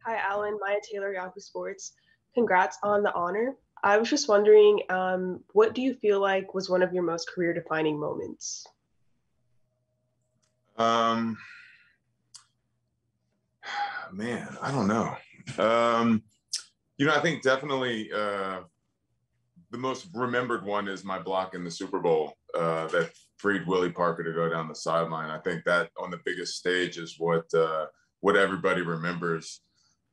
Hi, Alan. Maya Taylor, Yahoo Sports. Congrats on the honor. I was just wondering, what do you feel like was one of your most career-defining moments? Um, Man, I don't know. Um, I think definitely the most remembered one is my block in the Super Bowl that freed Willie Parker to go down the sideline. I think that on the biggest stage is what everybody remembers.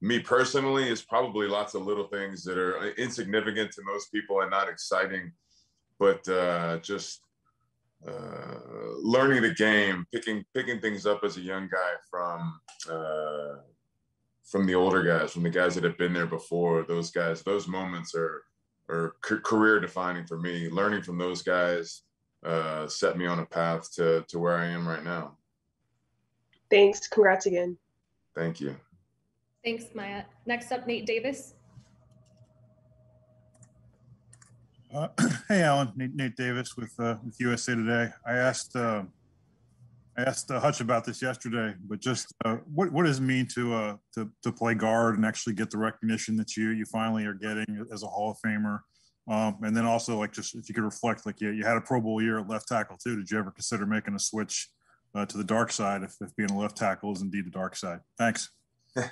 Me personally is probably lots of little things that are insignificant to most people and not exciting, but just learning the game, picking things up as a young guy from the older guys, from the guys that have been there before. Those moments are career defining for me. Learning from those guys set me on a path to where I am right now. Thanks. Congrats again. Thank you. Thanks, Maya. Next up, Nate Davis. Hey, Alan. Nate Davis with USA Today. I asked Hutch about this yesterday, but just what does it mean to play guard and actually get the recognition that you finally are getting as a Hall of Famer? And then also, like, just if you could reflect, like, you had a Pro Bowl year at left tackle too. Did you ever consider making a switch to the dark side if being a left tackle is indeed the dark side? Thanks. It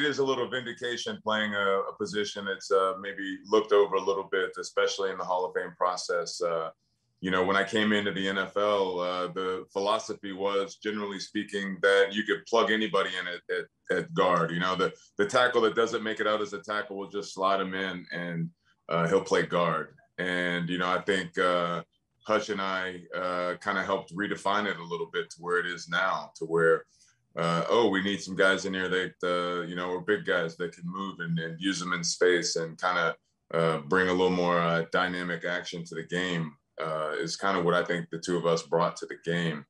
is a little vindication playing a position that's maybe looked over a little bit, especially in the Hall of Fame process. When I came into the NFL, the philosophy was, generally speaking, that you could plug anybody in at guard. The tackle that doesn't make it out as a tackle, will just slide him in and he'll play guard. And, I think Hutch and I kind of helped redefine it a little bit to where it is now, to where we need some guys in here that, are big guys that can move and use them in space and kind of bring a little more dynamic action to the game, is kind of what I think the two of us brought to the game.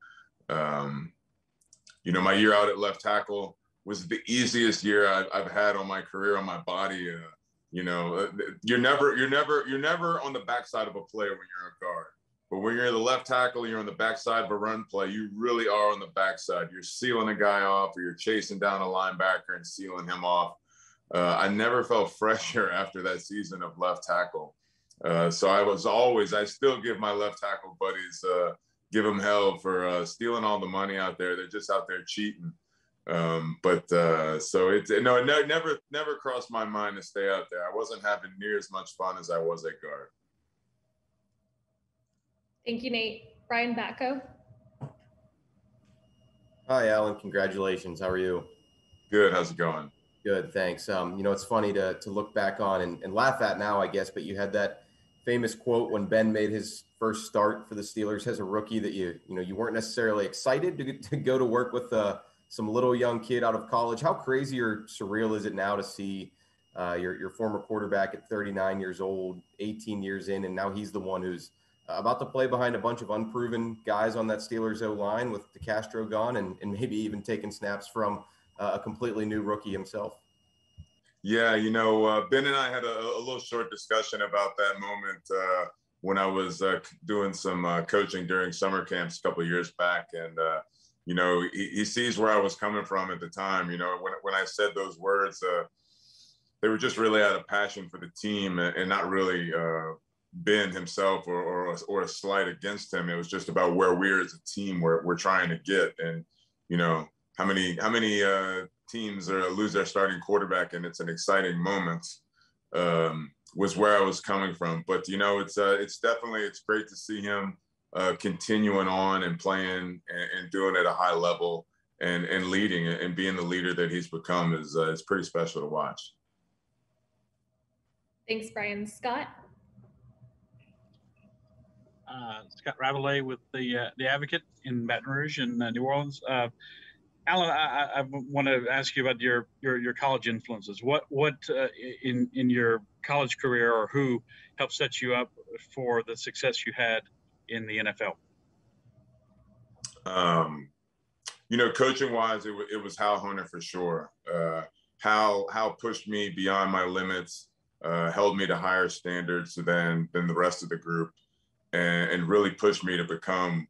My year out at left tackle was the easiest year I've had on my career, on my body. You're never on the backside of a player when you're a guard. But when you're the left tackle, you're on the backside of a run play, you really are on the backside. You're sealing a guy off, or you're chasing down a linebacker and sealing him off. I never felt fresher after that season of left tackle. So I still give my left tackle buddies, give them hell for stealing all the money out there. They're just out there cheating. So it never crossed my mind to stay out there. I wasn't having near as much fun as I was at guard. Thank you, Nate. Brian Batko. Hi, Alan. Congratulations. How are you? Good. How's it going? Good, thanks. It's funny to look back on and laugh at now, I guess, but you had that famous quote when Ben made his first start for the Steelers as a rookie that you weren't necessarily excited to go to work with some little young kid out of college. How crazy or surreal is it now to see your former quarterback at 39 years old, 18 years in, and now he's the one who's about to play behind a bunch of unproven guys on that Steelers O-line with DeCastro gone and maybe even taking snaps from a completely new rookie himself? Yeah, Ben and I had a little short discussion about that moment when I was doing some coaching during summer camps a couple of years back. And, he sees where I was coming from at the time. When I said those words, they were just really out of passion for the team and not really Ben himself or a slight against him. It was just about where we're as a team, we're trying to get. And, how many teams lose their starting quarterback and it's an exciting moment, was where I was coming from. But, it's great to see him continuing on and playing and doing at a high level and leading and being the leader that he's become is pretty special to watch. Thanks, Brian. Scott? Scott Ravelet with the Advocate in Baton Rouge in New Orleans. Alan, I want to ask you about your college influences. What in your college career, or who helped set you up for the success you had in the NFL? Coaching wise, it was Hal Hunter for sure. Hal pushed me beyond my limits, held me to higher standards than the rest of the group, and really pushed me to become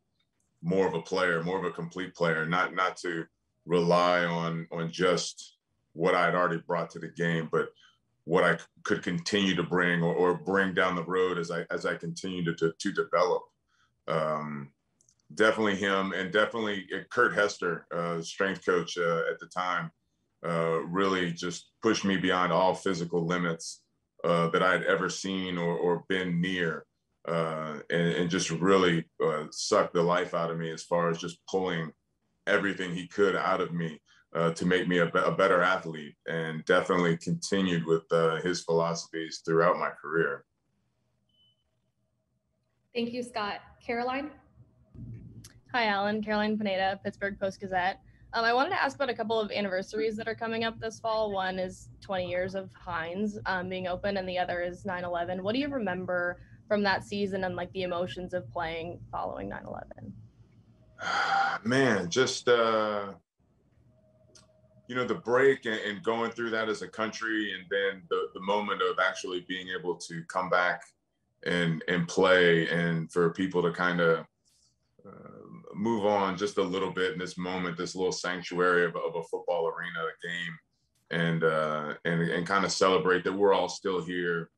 more of a player, more of a complete player, not to rely on just what I had already brought to the game, but what I could continue to bring or bring down the road as I continue to develop. Definitely him, and definitely Kurt Hester, strength coach at the time, really just pushed me beyond all physical limits that I had ever seen or been near, and just really sucked the life out of me as far as just pulling everything he could out of me to make me a better athlete, and definitely continued with his philosophies throughout my career. Thank you, Scott. Caroline? Hi, Alan. Caroline Faneca, Pittsburgh Post-Gazette. I wanted to ask about a couple of anniversaries that are coming up this fall. One is 20 years of Heinz being open, and the other is 9/11. What do you remember from that season and like the emotions of playing following 9/11? Man, just the break and going through that as a country, and then the moment of actually being able to come back and play, and for people to kind of move on just a little bit in this moment, this little sanctuary of a football arena, a game, and kind of celebrate that we're all still here,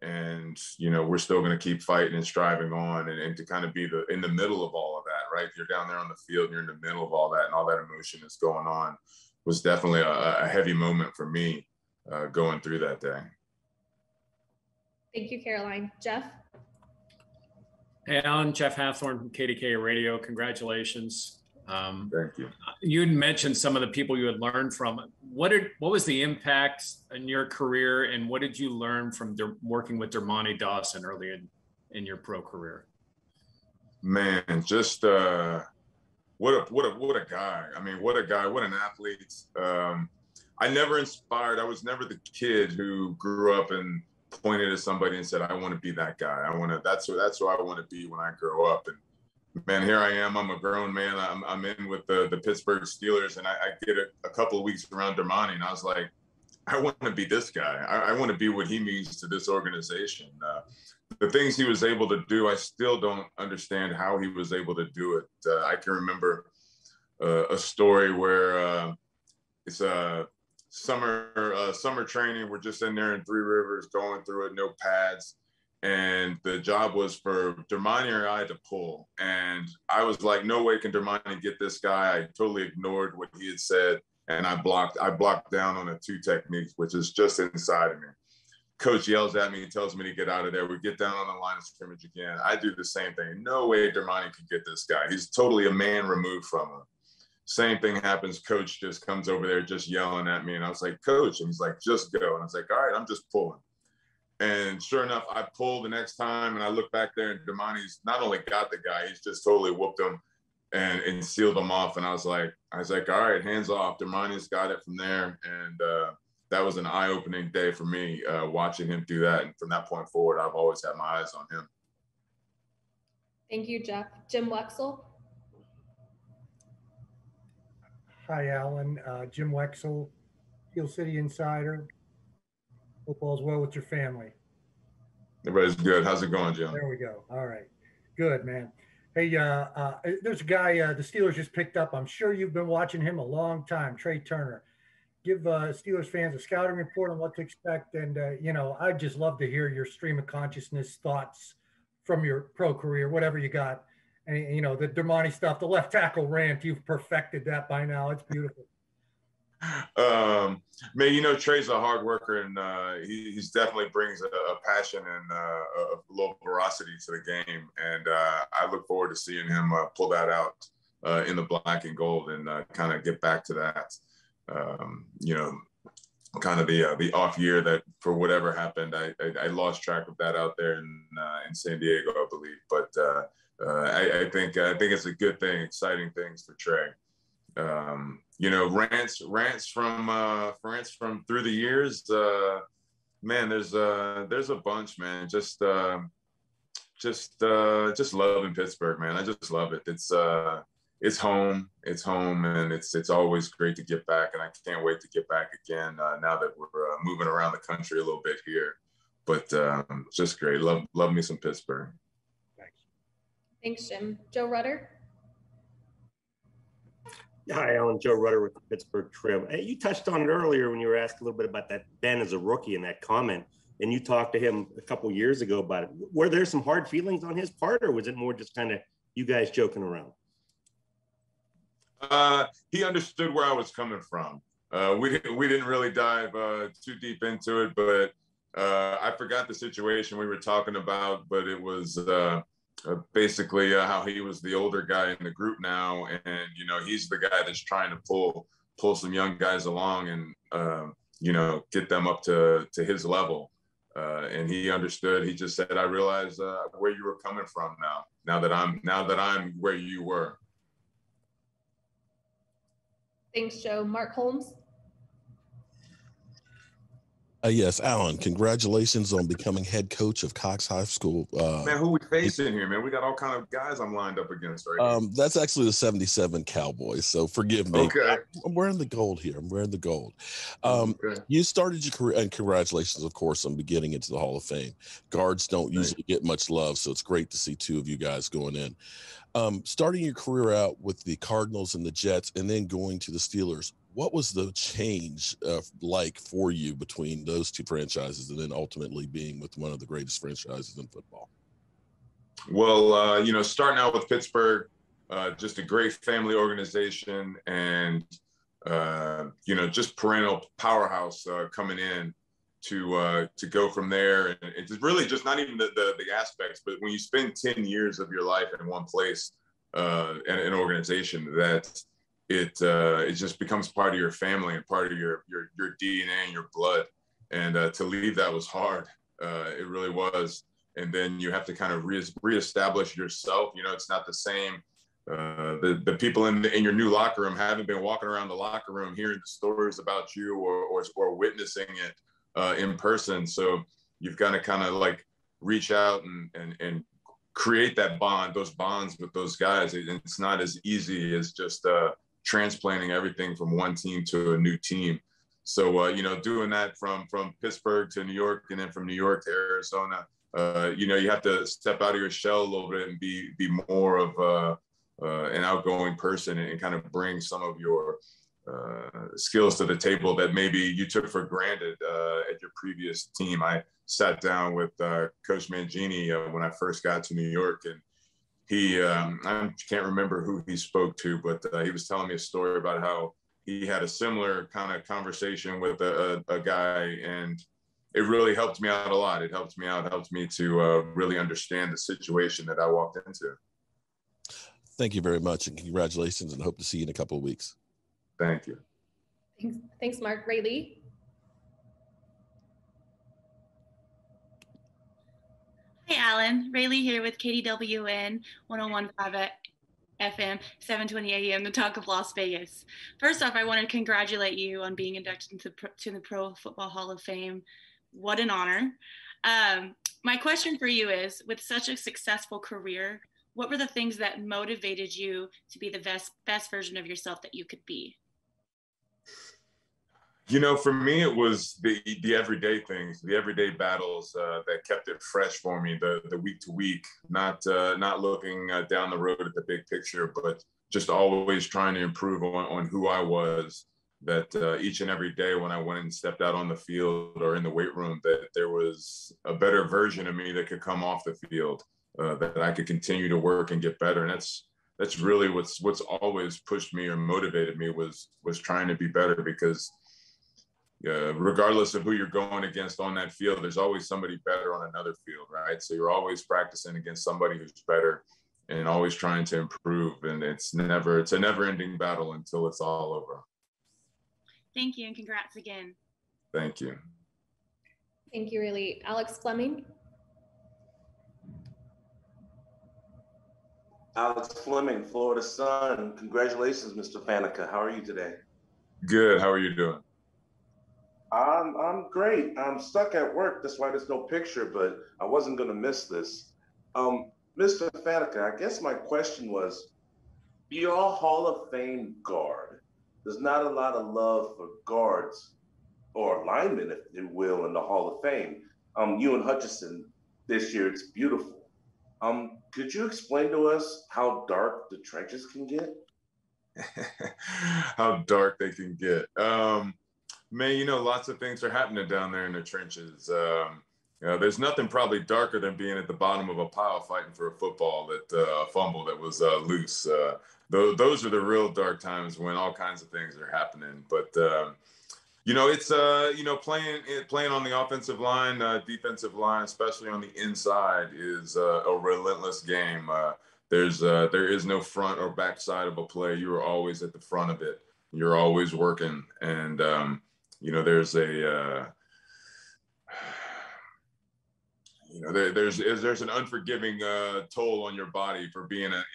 and we're still going to keep fighting and striving on, and to kind of be in the middle of all of that, right? You're down there on the field, and you're in the middle of all that, and all that emotion is going on, was definitely a heavy moment for me going through that day. Thank you, Caroline. Jeff? Hey, Alan, Jeff Hathorn from KDK Radio. Congratulations. Thank you. You had mentioned some of the people you had learned from. What was the impact in your career, and what did you learn from working with Dermontti Dawson early in your pro career? Man, just what a guy. I mean, what a guy, what an athlete. I was never the kid who grew up and pointed at somebody and said, I want to be that guy. That's who I want to be when I grow up. And man, here I am. I'm a grown man. I'm in with the Pittsburgh Steelers, and I get a couple of weeks around Dermontti, and I was like, I want to be this guy. I want to be what he means to this organization. The things he was able to do, I still don't understand how he was able to do it. I can remember a story where it's a summer training. We're just in there in Three Rivers, going through it, no pads. And the job was for Dermontti or I to pull. And I was like, no way can Dermontti get this guy. I totally ignored what he had said. And I blocked down on a 2 technique, which is just inside of me. Coach yells at me and tells me to get out of there. We get down on the line of scrimmage again. I do the same thing. No way Dermontti could get this guy. He's totally a man removed from him. Same thing happens. Coach just comes over there just yelling at me. And I was like, Coach. And he's like, just go. And I was like, all right, I'm just pulling. And sure enough, I pulled the next time, and I look back there, and Dermontti's not only got the guy, he's just totally whooped him and sealed him off. And I was like, all right, hands off. Dermontti's got it from there. And that was an eye-opening day for me, watching him do that. And from that point forward, I've always had my eyes on him. Thank you, Jeff. Jim Wexell? Hi, Alan. Jim Wexell, Steel City Insider. Hope all's well with your family. Everybody's good. How's it going, Jim? There we go. All right. Good, man. Hey, there's a guy the Steelers just picked up. I'm sure you've been watching him a long time, Trey Turner. Give Steelers fans a scouting report on what to expect. And, I'd just love to hear your stream of consciousness thoughts from your pro career, whatever you got. And, the Dermontti stuff, the left tackle rant, you've perfected that by now. It's beautiful. Man, Trey's a hard worker, and he's definitely brings a passion and a little veracity to the game. And I look forward to seeing him pull that out in the black and gold and kind of get back to that. Kind of the off year that for whatever happened, I lost track of that out there in San Diego, I believe. But I think it's a good thing, exciting things for Trey. Rants from through the years, man, there's a bunch, man. Just loving Pittsburgh, man. I just love it. It's home, and it's always great to get back, and I can't wait to get back again now that we're moving around the country a little bit here. But just great. Love me some Pittsburgh. Thanks, Jim. Joe Rudder? Hi, Alan. Joe Rutter with the Pittsburgh Trim. Hey, you touched on it earlier when you were asked a little bit about that Ben as a rookie and that comment, and you talked to him a couple years ago about it. Were there some hard feelings on his part, or was it more just kind of you guys joking around? He understood where I was coming from. We didn't really dive too deep into it, but I forgot the situation we were talking about. But it was basically how he was the older guy in the group now, and he's the guy that's trying to pull some young guys along and get them up to his level. And he understood. He just said, "I realize where you were coming from now that I'm where you were." Thanks, Joe. Mark Holmes. Yes, Alan, congratulations on becoming head coach of Cox High School. Man, who we facing here, man? We got all kind of guys I'm lined up against right here. That's actually the 77 Cowboys, so forgive me. Okay. I'm wearing the gold here. I'm wearing the gold. Okay. You started your career, and congratulations, of course, on getting into the Hall of Fame. Guards don't usually get much love, so it's great to see two of you guys going in. Starting your career out with the Cardinals and the Jets and then going to the Steelers, what was the change like for you between those two franchises and then ultimately being with one of the greatest franchises in football? Well, starting out with Pittsburgh, just a great family organization and, just perennial powerhouse coming in to go from there. And it's really just not even the aspects, but when you spend 10 years of your life in one place and an organization, that it just becomes part of your family and part of your DNA and your blood. And to leave that was hard. It really was. And then you have to kind of reestablish yourself. It's not the same. The people in your new locker room haven't been walking around the locker room hearing the stories about you or witnessing it in person. So you've got to kind of like reach out and create that bond, those bonds with those guys. It's not as easy as just transplanting everything from one team to a new team. So, doing that from Pittsburgh to New York and then from New York to Arizona, you have to step out of your shell a little bit and be more of an outgoing person and kind of bring some of your skills to the table that maybe you took for granted at your previous team. I sat down with Coach Mangini when I first got to New York, and he, I can't remember who he spoke to, but he was telling me a story about how he had a similar kind of conversation with a guy, and it really helped me out a lot. It helped me to really understand the situation that I walked into. Thank you very much, and congratulations, and hope to see you in a couple of weeks. Thank you. Thanks, Mark. Ray Lee. Hi, Alan. Rayleigh here with KDWN 101.5 FM, 7:20 a.m. The Talk of Las Vegas. First off, I want to congratulate you on being inducted into the Pro Football Hall of Fame. What an honor. My question for you is, with such a successful career, what were the things that motivated you to be the best version of yourself that you could be? For me, it was the everyday things, the everyday battles that kept it fresh for me, the week to week, not looking down the road at the big picture, but just always trying to improve on who I was, that each and every day when I went and stepped out on the field or in the weight room, that there was a better version of me that could come off the field, that I could continue to work and get better. And that's really what's always pushed me or motivated me was trying to be better, because regardless of who you're going against on that field, there's always somebody better on another field, right? So you're always practicing against somebody who's better and always trying to improve. And it's a never-ending battle until it's all over. Thank you, and congrats again. Thank you. Thank you, Ray. Alex Fleming. Alex Fleming, Florida Sun. Congratulations, Mr. Faneca. How are you today? Good. How are you doing? I'm great. I'm stuck at work. That's why there's no picture, but I wasn't going to miss this. Mr. Faneca, I guess my question was, you're a Hall of Fame guard. There's not a lot of love for guards or linemen, if you will, in the Hall of Fame. You and Hutchinson this year, it's beautiful. Could you explain to us how dark the trenches can get? how dark they can get. Man, you know, lots of things are happening down there in the trenches. There's nothing probably darker than being at the bottom of a pile fighting for a football a fumble that was loose. Those are the real dark times when all kinds of things are happening. But you know, it's playing on the offensive line, defensive line, especially on the inside, is a relentless game. There is no front or back side of a play. You are always at the front of it. You're always working, and you know, there's an unforgiving toll on your body for being at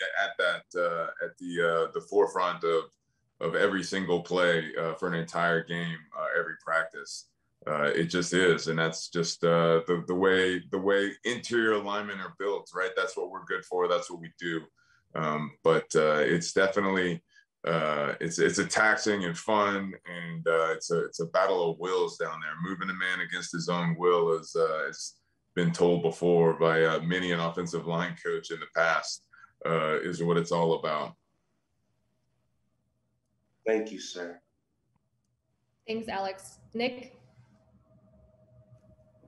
the forefront of every single play for an entire game, every practice. It just is, and that's just the way interior linemen are built, right? That's what we're good for. That's what we do. But it's definitely it's a taxing and fun, and it's a battle of wills down there. Moving a man against his own will is been told before by many an offensive line coach in the past, is what it's all about. Thank you, sir. Thanks, Alex. Nick?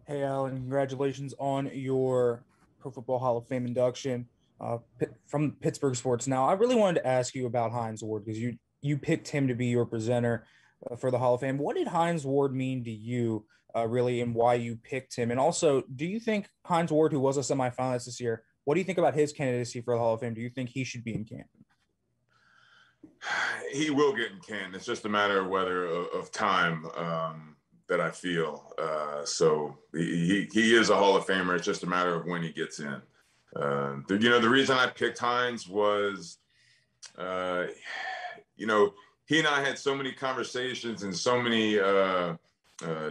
Hey, Alan, congratulations on your Pro Football Hall of Fame induction from Pittsburgh Sports. Now, I really wanted to ask you about Hines Ward, because you picked him to be your presenter for the Hall of Fame. What did Hines Ward mean to you, really, and why you picked him? And also, do you think Hines Ward, who was a semifinalist this year, what do you think about his candidacy for the Hall of Fame? Do you think he should be in Canton? He will get in Canton. It's just a matter of of time that I feel. So he is a Hall of Famer. It's just a matter of when he gets in. The reason I picked Hines was, he and I had so many conversations and so many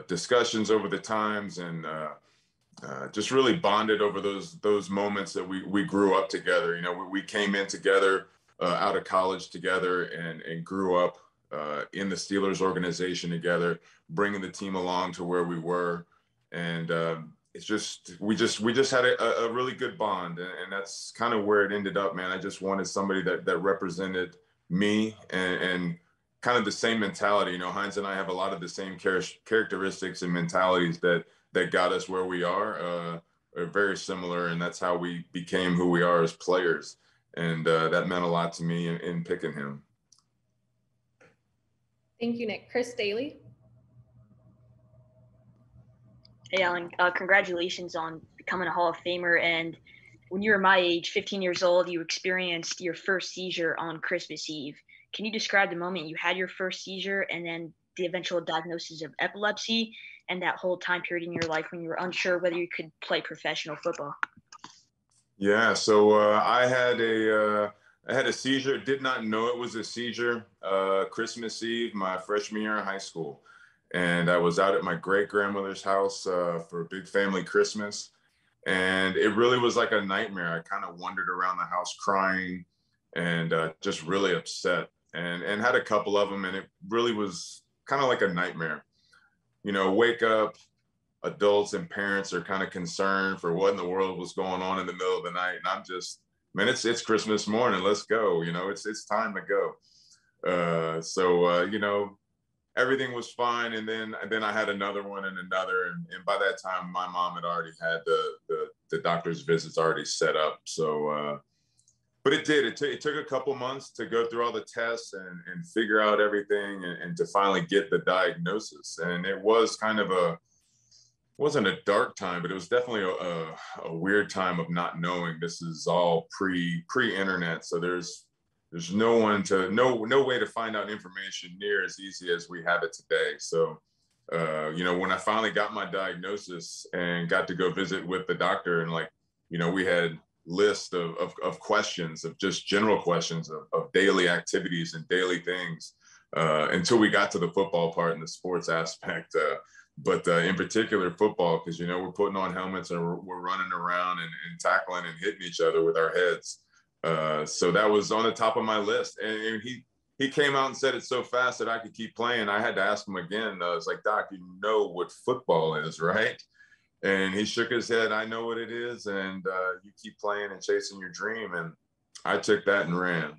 discussions over the times, and just really bonded over those moments that we grew up together. You know, we came in together out of college together and grew up in the Steelers organization together, bringing the team along to where we were. And it's just, we just had a really good bond, and that's kind of where it ended up, man. I just wanted somebody that represented me and kind of the same mentality. You know, Hines and I have a lot of the same characteristics and mentalities that got us where we are very similar. And that's how we became who we are as players. And that meant a lot to me in picking him. Thank you, Nick. Chris Daly? Hey, Alan, congratulations on becoming a Hall of Famer. And when you were my age, 15 years old, you experienced your first seizure on Christmas Eve. Can you describe the moment you had your first seizure, and then the eventual diagnosis of epilepsy, and that whole time period in your life when you were unsure whether you could play professional football? Yeah, so I had a seizure. Did not know it was a seizure. Christmas Eve, my freshman year in high school, and I was out at my great grandmother's house for a big family Christmas, and it really was like a nightmare. I kind of wandered around the house crying and just really upset, and had a couple of them, and it really was kind of like a nightmare. You know, wake up. Adults and parents are kind of concerned for what in the world was going on in the middle of the night. And I'm just, man, it's Christmas morning. Let's go. You know, it's time to go. So everything was fine. And then I had another one and another. And by that time, my mom had already had the doctor's visits already set up. So, but it did. It took a couple months to go through all the tests and figure out everything and to finally get the diagnosis. And it was kind of wasn't a dark time, but it was definitely a weird time of not knowing. This is all pre-internet, so there's no way to find out information near as easy as we have it today. So when I finally got my diagnosis and got to go visit with the doctor, and we had lists of questions, of just general questions of daily activities and daily things until we got to the football part and the sports aspect. But in particular football, because, we're putting on helmets and we're running around and tackling and hitting each other with our heads. So that was on the top of my list. And he came out and said it so fast that I could keep playing. I had to ask him again. I was like, Doc, you know what football is, right? And he shook his head. I know what it is. And you keep playing and chasing your dream. And I took that and ran.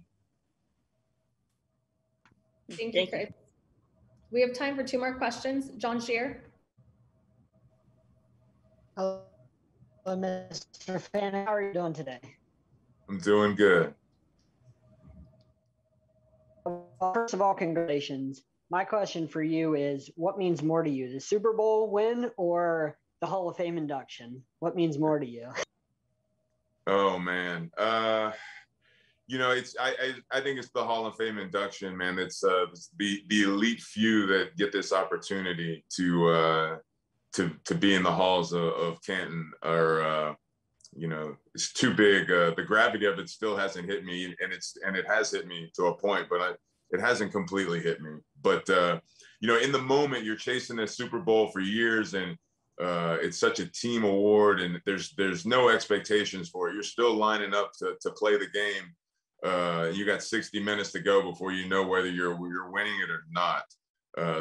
Thank you, Chris. We have time for 2 more questions. John Shear. Hello, Mr. Faneca. How are you doing today? I'm doing good. First of all, congratulations. My question for you is, what means more to you, the Super Bowl win or the Hall of Fame induction? What means more to you? Oh man, it's I think it's the Hall of Fame induction, man. It's the elite few that get this opportunity to be in the halls of Canton. Or it's too big. The gravity of it still hasn't hit me, and it has hit me to a point, but it hasn't completely hit me. But in the moment, you're chasing a Super Bowl for years, and it's such a team award, and there's no expectations for it. You're still lining up to play the game. You got 60 minutes to go before you know whether you're winning it or not.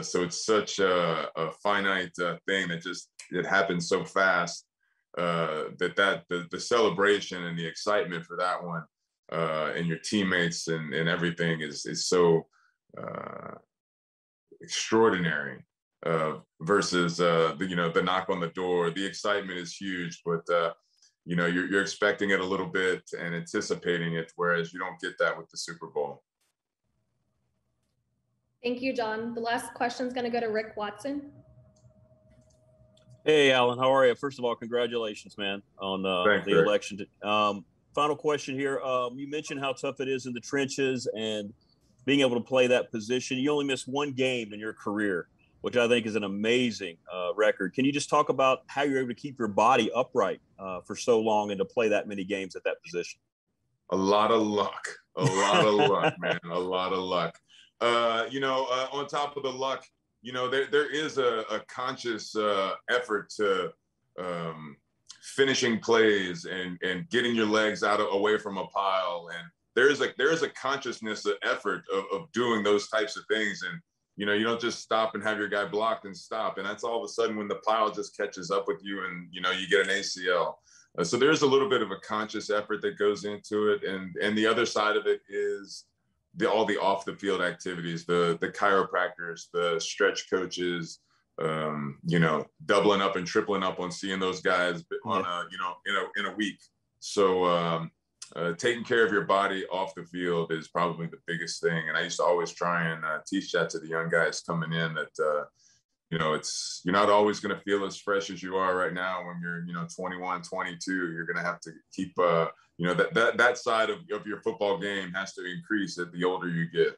So it's such a finite thing that it happens so fast that the celebration and the excitement for that one and your teammates and everything is so extraordinary. Versus the knock on the door. The excitement is huge, but you're expecting it a little bit and anticipating it, whereas you don't get that with the Super Bowl. Thank you, John. The last question is going to go to Rick Watson. Hey, Alan, how are you? First of all, congratulations, man, on the election. Final question here. You mentioned how tough it is in the trenches and being able to play that position. You only missed 1 game in your career, which I think is an amazing record. Can you just talk about how you're able to keep your body upright for so long and to play that many games at that position? A lot of luck, man, a lot of luck. On top of the luck, there is a conscious effort to finishing plays and getting your legs away from a pile. And there is a consciousness, an effort of doing those types of things. And you don't just stop and have your guy blocked and stop. And that's all of a sudden when the pile just catches up with you and, you get an ACL. So there's a little bit of a conscious effort that goes into it. And the other side of it is all the off the field activities, the chiropractors, the stretch coaches, doubling up and tripling up on seeing those guys on in a week. So taking care of your body off the field is probably the biggest thing. And I used to always try and teach that to the young guys coming in that, you're not always going to feel as fresh as you are right now when you're, 21, 22. You're going to have to keep, that side of your football game has to increase as the older you get.